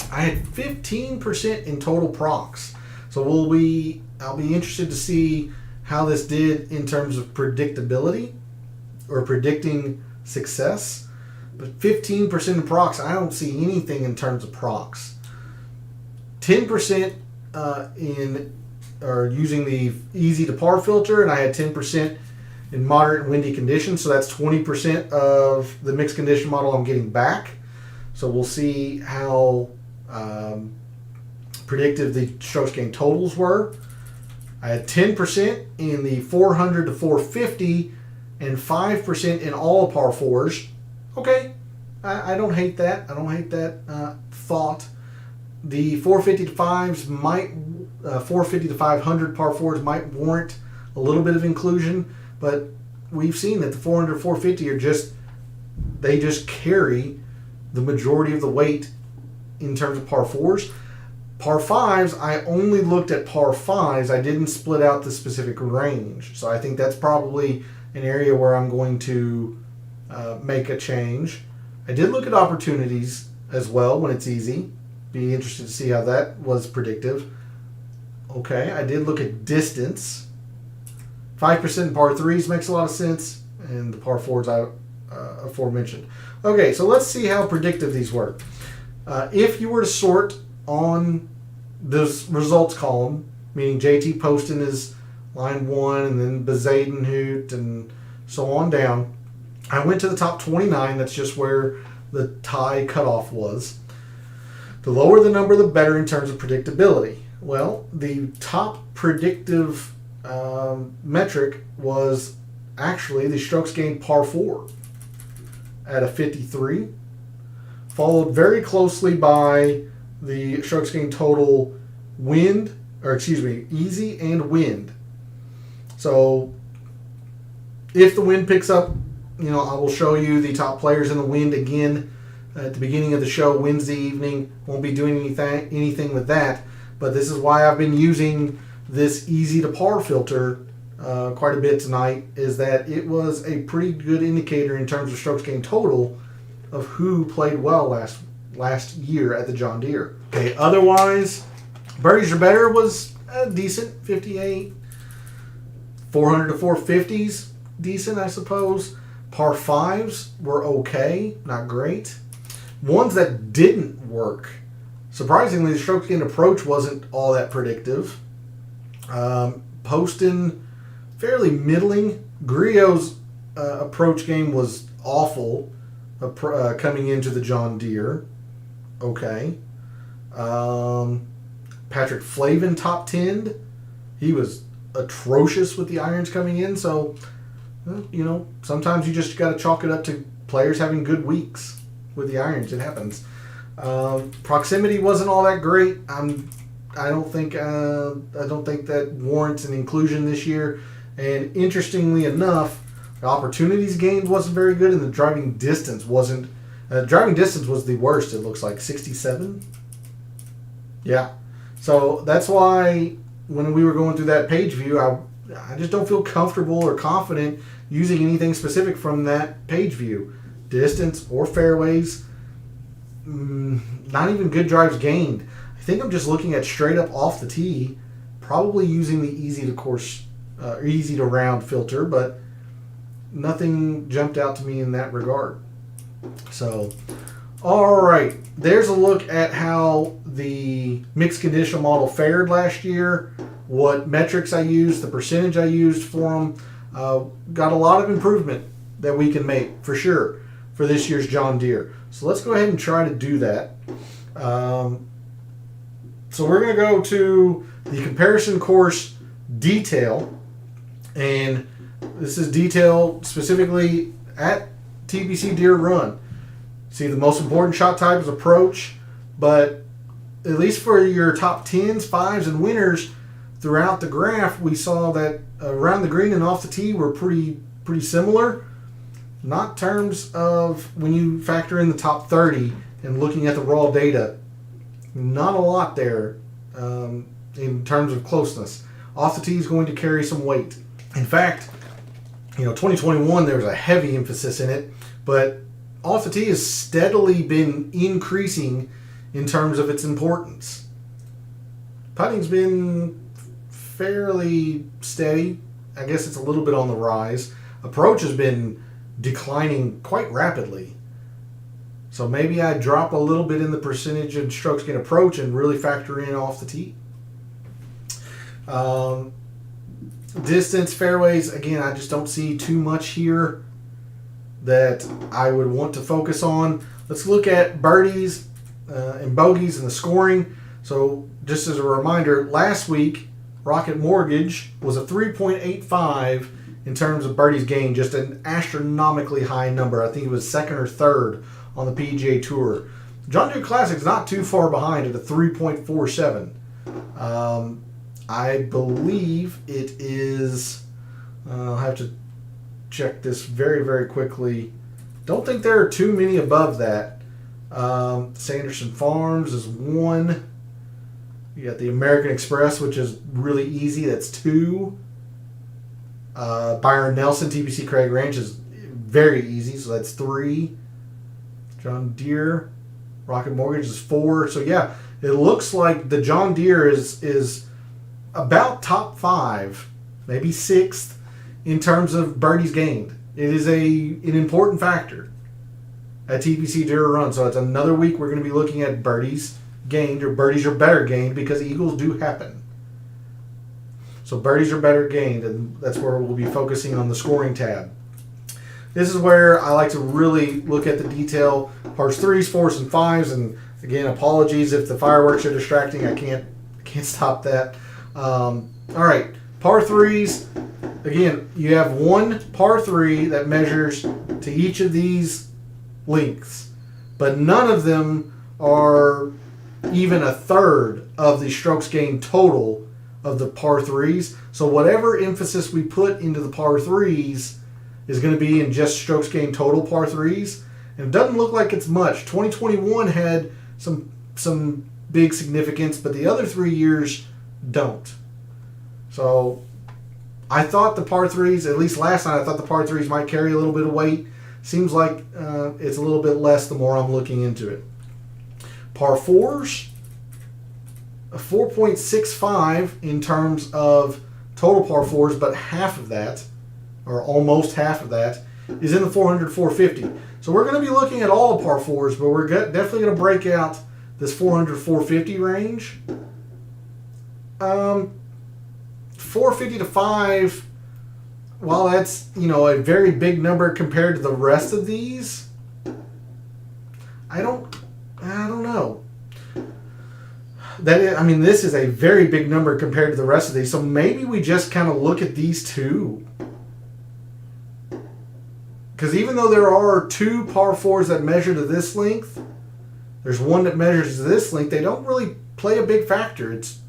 Speaker 1: I had 15% in total procs. So I'll be interested to see how this did in terms of predictability or predicting success. But 15% in procs, I don't see anything in terms of procs. 10% using the easy to par filter, and I had 10% in moderate and windy conditions. So that's 20% of the mixed condition model I'm getting back. So we'll see how predictive the strokes gained totals were. I had 10% in the 400 to 450 and 5% in all par 4s. Okay, I don't hate that. I don't hate that thought. The 450 to 5s might, 450 to 500 par 4s might warrant a little bit of inclusion, but we've seen that the 400 450 are they just carry the majority of the weight in terms of par 4s. Par 5s, I only looked at par 5s. I didn't split out the specific range. So I think that's probably an area where I'm going to make a change. I did look at opportunities as well when it's easy. Be interested to see how that was predictive. Okay, I did look at distance. 5% in par 3s makes a lot of sense. And the par 4s I aforementioned. Okay, so let's see how predictive these were. If you were to sort on this results column, meaning JT Poston is line 1, and then Bezaden, Hoot, and so on down, I went to the top 29. That's just where the tie cutoff was. The lower the number, the better in terms of predictability. Well, the top predictive metric was actually the strokes gained par 4 at a 53, followed very closely by the strokes gained total easy and wind. So if the wind picks up, I will show you the top players in the wind again at the beginning of the show Wednesday evening. Won't be doing anything with that, but this is why I've been using this easy to par filter quite a bit tonight, is that it was a pretty good indicator in terms of strokes gained total of who played well last year at the John Deere. Okay, otherwise, birdies are better was decent, 58. 400 to 450s, decent, I suppose. Par 5s were okay, not great. Ones that didn't work. Surprisingly, the stroke gain approach wasn't all that predictive. Poston, fairly middling. Griot's approach game was awful coming into the John Deere. Okay. Patrick Flavin top 10'd. He was atrocious with the irons coming in. So, sometimes you just got to chalk it up to players having good weeks with the irons. It happens. Proximity wasn't all that great. I don't think that warrants an inclusion this year. And interestingly enough, the opportunities gained wasn't very good, and the driving distance wasn't. Driving distance was the worst. It looks like 67. Yeah. So that's why when we were going through that page view, I just don't feel comfortable or confident using anything specific from that page view. Distance or fairways, not even good drives gained. I think I'm just looking at straight up off the tee, probably using the easy to round filter, but nothing jumped out to me in that regard. So, all right, there's a look at how the mixed conditional model fared last year, what metrics I used, the percentage I used for them. Got a lot of improvement that we can make for sure for this year's John Deere. So let's go ahead and try to do that. So we're going to go to the comparison course detail, and this is detail specifically at TPC Deere Run. See, the most important shot type is approach, but at least for your top 10s, 5s, and winners throughout the graph, we saw that around the green and off the tee were pretty similar. Not in terms of when you factor in the top 30 and looking at the raw data. Not a lot there in terms of closeness. Off the tee is going to carry some weight. In fact, 2021 there was a heavy emphasis in it, but off the tee has steadily been increasing in terms of its importance. Putting's been fairly steady. I guess it's a little bit on the rise. Approach has been declining quite rapidly. So maybe I drop a little bit in the percentage of strokes gained approach and really factor in off the tee. Distance, fairways, again, I just don't see too much here that I would want to focus on. Let's look at birdies and bogeys and the scoring. So just as a reminder, last week, Rocket Mortgage was a 3.85 in terms of birdies gained, just an astronomically high number. I think it was second or third on the PGA Tour. John Deere Classic's not too far behind at a 3.47. I believe it is, I'll have to check this very, very quickly. Don't think there are too many above that. Sanderson Farms is 1. You got the American Express, which is really easy. That's 2. Byron Nelson, TPC Craig Ranch is very easy, so that's 3. John Deere, Rocket Mortgage is 4. So yeah, it looks like the John Deere is about top 5, maybe 6th in terms of birdies gained. It is an important factor at TPC Deere Run. So it's another week we're going to be looking at birdies gained, or birdies are better gained, because eagles do happen. So birdies are better gained, and that's where we'll be focusing on the scoring tab. This is where I like to really look at the detail. Pars 3s, 4s, and 5s, and again, apologies if the fireworks are distracting. I can't stop that. All right, par 3s. Again, you have one par 3 that measures to each of these lengths, but none of them are even a third of the strokes gained total of the par 3s. So whatever emphasis we put into the par 3s is going to be in just strokes gained total par 3s. And it doesn't look like it's much. 2021 had some big significance, but the other 3 years don't. So I thought the par 3s, at least last night, I thought the par 3s might carry a little bit of weight. Seems like it's a little bit less the more I'm looking into it. Par 4s, a 4.65 in terms of total par 4s, but half of that, or almost half of that, is in the 400, 450. So we're going to be looking at all the par 4s, but we're definitely going to break out this 400, 450 range. 450 to 5, while that's, a very big number compared to the rest of these, I don't know. This is a very big number compared to the rest of these, so maybe we just kind of look at these two. Because even though there are 2 par 4s that measure to this length, there's one that measures to this length, they don't really play a big factor. It's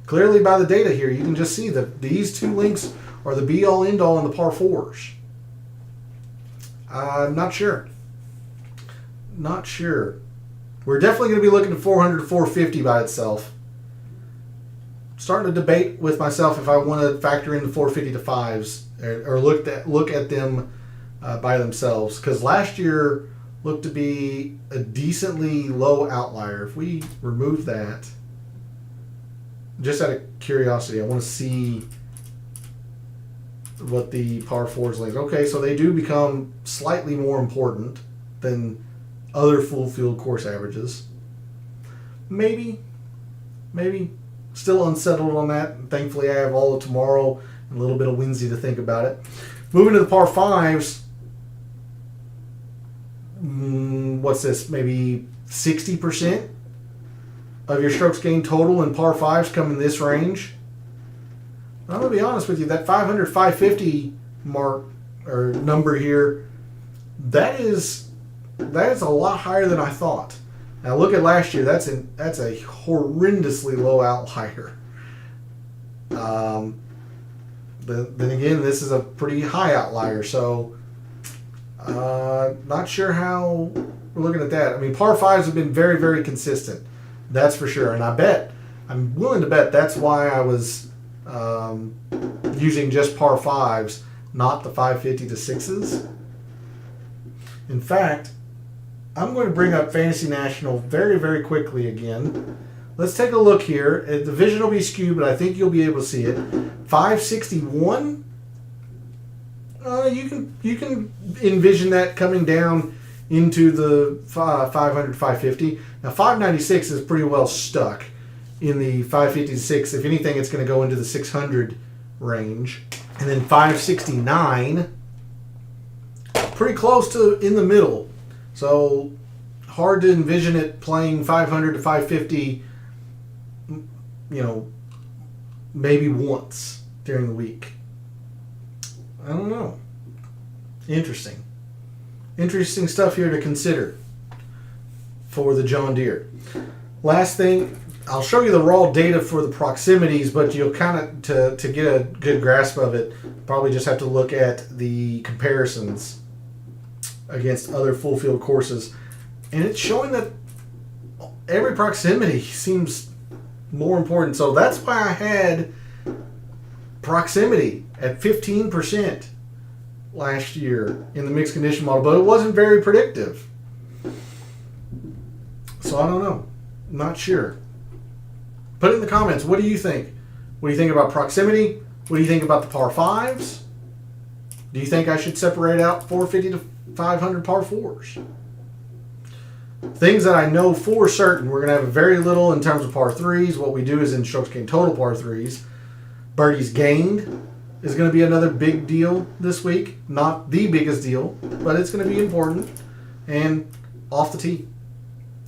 Speaker 1: clearly by the data here, you can just see that these 2 lengths are the be-all, end-all in the par 4s. I'm not sure. Not sure. We're definitely going to be looking at 400 to 450 by itself. Starting to debate with myself if I want to factor in the 450 to 5s or look at them by themselves, because last year looked to be a decently low outlier. If we remove that, just out of curiosity, I want to see what the par 4s length. Okay, so they do become slightly more important than other full field course averages. Maybe. Still unsettled on that. Thankfully, I have all of tomorrow and a little bit of Wednesday to think about it. Moving to the par 5s. What's this? Maybe 60% of your strokes gained total in par 5s come in this range. I'm going to be honest with you, that 500, 550 mark or number here, that is a lot higher than I thought. Now look at last year. That's a horrendously low outlier. Then again, this is a pretty high outlier. So not sure how we're looking at that. Par 5s have been very, very consistent. That's for sure. And I'm willing to bet that's why I was using just par 5s, not the 550 to 6s. In fact, I'm going to bring up Fantasy National very, very quickly again. Let's take a look here. The vision will be skewed, but I think you'll be able to see it. 561. You can envision that coming down into the 500, 550. Now 596 is pretty well stuck in the 550 to 6. If anything, it's going to go into the 600 range. And then 569, pretty close to in the middle. So hard to envision it playing 500 to 550, maybe once during the week. I don't know. Interesting stuff here to consider for the John Deere. Last thing, I'll show you the raw data for the proximities, but you'll kind of, to get a good grasp of it, probably just have to look at the comparisons against other full field courses. And it's showing that every proximity seems more important. So that's why I had proximity at 15% last year in the mixed condition model, but it wasn't very predictive. So I don't know. I'm not sure. Put it in the comments. What do you think? What do you think about proximity? What do you think about the par 5s? Do you think I should separate out 450 to 500 par 4s? Things that I know for certain, we're going to have very little in terms of par 3s. What we do is in strokes gained total par 3s. Birdies gained is going to be another big deal this week. Not the biggest deal, but it's going to be important. And off the tee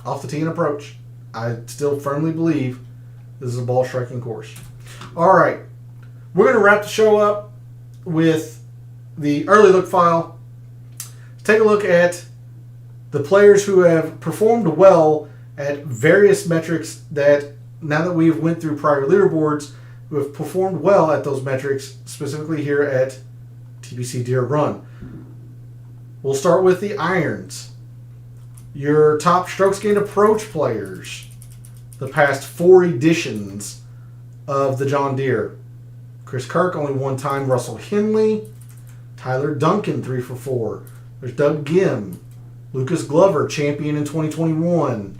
Speaker 1: and approach. I still firmly believe this is a ball striking course. All right. We're going to wrap the show up with the early look file. Take a look at the players who have performed well at various metrics that, now that we've went through prior leaderboards, who have performed well at those metrics, specifically here at TPC Deere Run. We'll start with the irons. Your top strokes gained approach players the past 4 editions of the John Deere. Chris Kirk only 1 time. Russell Henley. Tyler Duncan 3 for 4. There's Doug Gim. Lucas Glover, champion in 2021.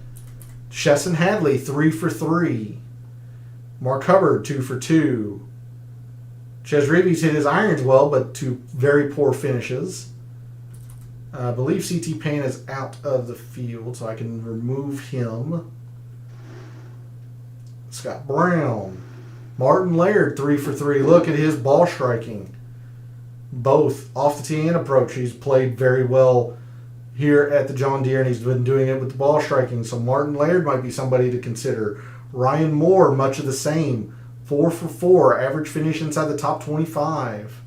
Speaker 1: Chesson Hadley, 3 for 3. Mark Hubbard, 2 for 2. Ches Reeves hit his irons well, but 2 very poor finishes. I believe CT Payne is out of the field, so I can remove him. Scott Brown. Martin Laird, 3 for 3. Look at his ball striking. Both off the tee and approach. He's played very well here at the John Deere, and he's been doing it with the ball striking. So Martin Laird might be somebody to consider. Ryan Moore, much of the same. 4 for 4. Average finish inside the top 25.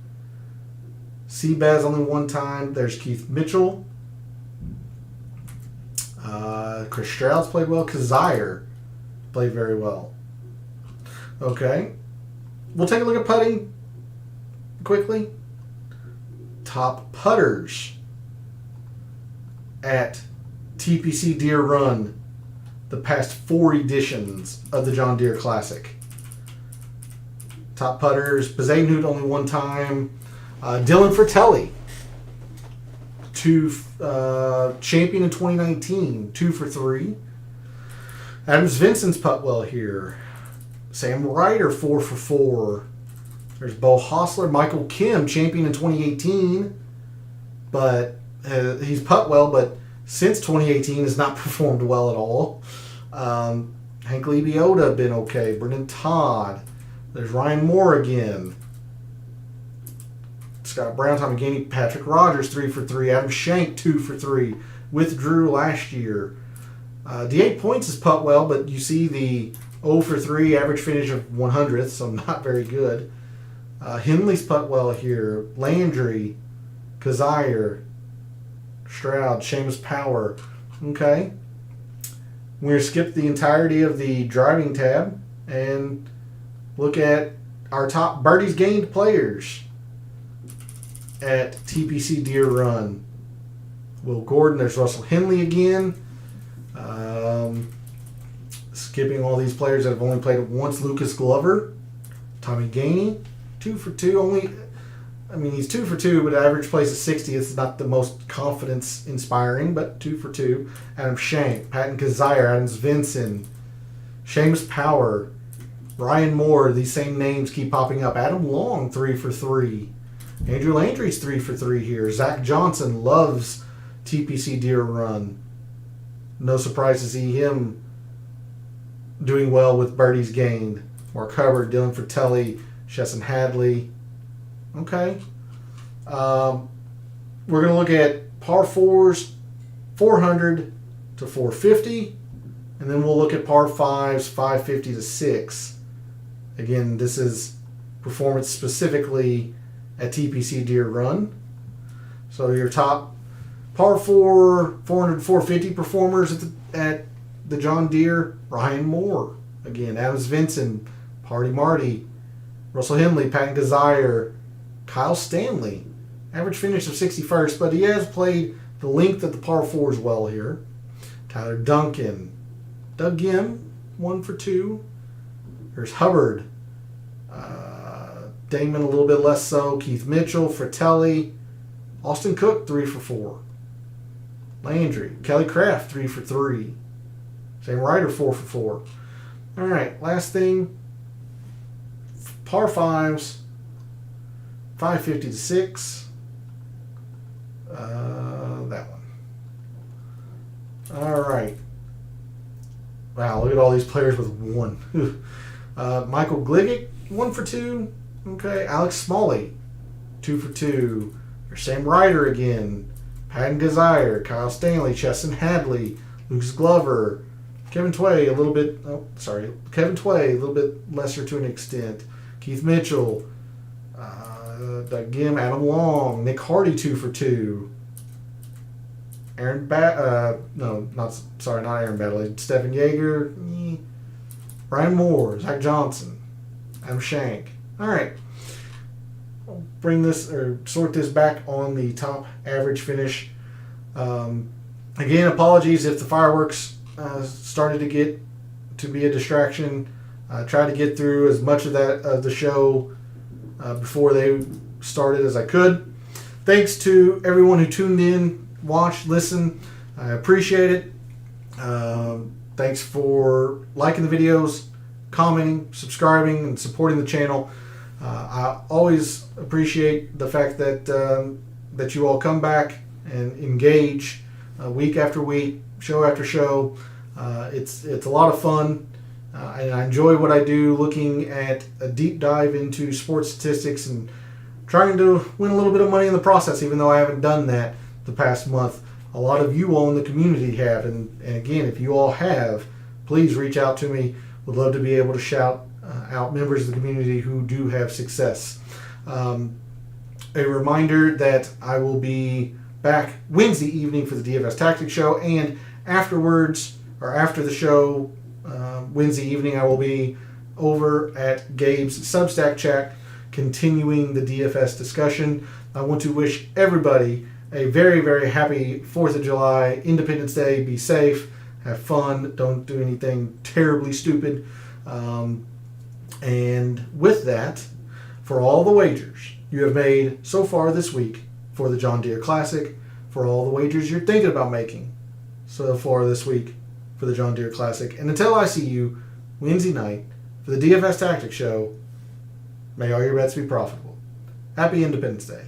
Speaker 1: Seabaz only one time. There's Keith Mitchell. Chris Stroud's played well. Kazire played very well. Okay. We'll take a look at putting quickly. Top putters at TPC Deere Run the past 4 editions of the John Deere Classic. Top putters, Bezadenhout only one time. Dylan Fratelli, champion in 2019, 2 for 3. Adams Vincent's putt well here. Sam Ryder, 4 for 4. There's Bo Hostler. Michael Kim, champion in 2018, but he's putt well, but since 2018 has not performed well at all. Hank Lebiota been okay. Brendan Todd. There's Ryan Moore again. Scott Brown, Tommy Gainey, Patrick Rogers, 3 for 3. Adam Shank, 2 for 3. Withdrew last year. D8 points is putt well, but you see the 0 for 3 average finish of 100th, so not very good. Henley's putt well here. Landry, Kazire, Stroud, Seamus Power. Okay. We're going to skip the entirety of the driving tab and look at our top birdies gained players at TPC Deere Run. Will Gordon, there's Russell Henley again. Skipping all these players that have only played it once. Lucas Glover, Tommy Gainey, 2 for 2. He's 2 for 2, but average place is 60. It's not the most confidence inspiring, but 2 for 2. Adam Shank, Patton Kazire, Adams Vinson, Seamus Power, Ryan Moore. These same names keep popping up. Adam Long, 3 for 3. Andrew Landry's 3 for 3 here. Zach Johnson loves TPC Deere Run. No surprise to see him doing well with birdies gained. Mark Hubbard, Dylan Fratelli, Chesson Hadley. Okay. We're going to look at par 4s, 400 to 450. And then we'll look at par 5s, 550 to 6. Again, this is performance specifically at TPC Deere Run. So your top par 4, 400 to 450 performers at the John Deere: Ryan Moore. Again, Adams Vinson, Party Marty, Russell Henley, Patton Kazire, Kyle Stanley. Average finish of 61st, but he has played the length of the par 4s well here. Tyler Duncan. Doug Gim, 1 for 2. There's Hubbard. Damon a little bit less so. Keith Mitchell, Fratelli. Austin Cook, 3 for 4. Landry. Kelly Craft, 3 for 3. Sam Ryder, 4 for 4. All right, last thing. Par 5s, 550 to 6. That one. All right. Wow, look at all these players with 1. Michael Gligic, 1 for 2. Okay, Alex Smalley, 2 for 2. There's Sam Ryder again. Patton Kazire, Kyle Stanley, Chesson Hadley, Lucas Glover, Kevin Tway, Kevin Tway, a little bit lesser to an extent. Keith Mitchell, Doug Gim, Adam Long, Nick Hardy, 2 for 2. Not Aaron Baddeley. Stephen Yeager, Ryan Moore, Zach Johnson, Adam Shank. All right. I'll bring this or sort this back on the top average finish. Again, apologies if the fireworks started to get to be a distraction. I tried to get through as much of the show before they started as I could. Thanks to everyone who tuned in, watched, listened. I appreciate it. Thanks for liking the videos, commenting, subscribing, and supporting the channel. I always appreciate the fact that you all come back and engage week after week, show after show. It's a lot of fun, and I enjoy what I do, looking at a deep dive into sports statistics and trying to win a little bit of money in the process, even though I haven't done that the past month. A lot of you all in the community have, and again, if you all have, please reach out to me. Would love to be able to shout out members of the community who do have success. A reminder that I will be back Wednesday evening for the DFS Tactics show, and afterwards, or after the show, Wednesday evening, I will be over at Gabe's Substack chat continuing the DFS discussion. I want to wish everybody a very, very happy 4th of July, Independence Day. Be safe, have fun, don't do anything terribly stupid. And with that, for all the wagers you have made so far this week for the John Deere Classic, for all the wagers you're thinking about making so far this week for the John Deere Classic, and until I see you Wednesday night for the DFS Tactics show, may all your bets be profitable. Happy Independence Day.